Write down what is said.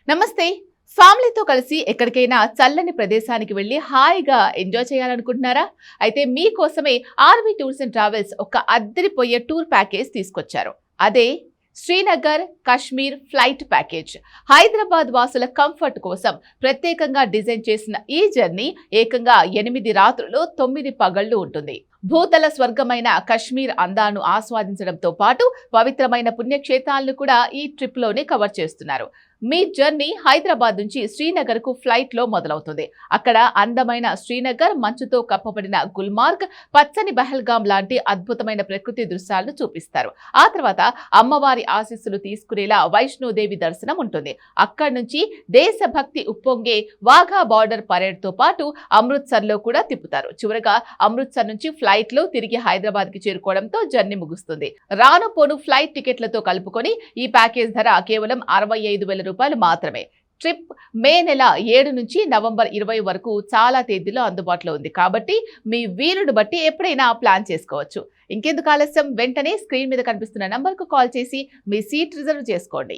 నమస్తే. ఫ్యామిలీతో కలిసి ఎక్కడికైనా చల్లని ప్రదేశానికి వెళ్లి హాయిగా ఎంజాయ్ చేయాలనుకుంటున్నారా? అయితే మీకోసమే ఆర్వీ టూర్స్ అండ్ ట్రావెల్స్ ఒక అద్దరిపోయే టూర్ ప్యాకేజ్ తీసుకొచ్చారు. అదే శ్రీనగర్ కాశ్మీర్ ఫ్లైట్ ప్యాకేజ్. హైదరాబాద్ వాసుల కంఫర్ట్ కోసం ప్రత్యేకంగా డిజైన్ చేసిన ఈ జర్నీ ఏకంగా 8 రాత్రులు 9 పగళ్లు ఉంటుంది. భూతల స్వర్గమైన కశ్మీర్ అందాలను ఆస్వాదించడంతో పాటు పవిత్రమైన పుణ్యక్షేత్రాలను కూడా ఈ ట్రిప్ లోనే కవర్ చేస్తున్నారు. మీ జర్నీ హైదరాబాద్ నుంచి శ్రీనగర్ కు ఫ్లైట్ లో మొదలవుతుంది. అక్కడ అందమైన శ్రీనగర్, మంచుతో కప్పబడిన గుల్మార్గ్, పచ్చని బహల్గాం లాంటి అద్భుతమైన ప్రకృతి దృశ్యాలను చూపిస్తారు. ఆ తర్వాత అమ్మవారి ఆశీస్సులు తీసుకునేలా వైష్ణోదేవి దర్శనం ఉంటుంది. అక్కడి నుంచి దేశభక్తి ఉప్పొంగే వాఘా బార్డర్ పరేడ్ తో పాటు అమృత్సర్ లో కూడా తిప్పుతారు. చివరగా అమృత్సర్ నుంచి ఫ్లైట్ లో తిరిగి హైదరాబాద్ కి చేరుకోవడంతో జర్నీ ముగుస్తుంది. రాను పోను ఫ్లైట్ టికెట్లతో కలుపుకొని ఈ ప్యాకేజ్ ధర కేవలం 65,000 రూపాయలు మాత్రమే. ట్రిప్ మే నెల 7 నుంచి నవంబర్ 20 వరకు చాలా తేదీలో అందుబాటులో ఉంది. కాబట్టి మీ వీలును బట్టి ఎప్పుడైనా ప్లాన్ చేసుకోవచ్చు. ఇంకెందుకు ఆలస్యం, వెంటనే స్క్రీన్ మీద కనిపిస్తున్న నంబర్కు కాల్ చేసి మీ సీట్ రిజర్వ్ చేసుకోండి.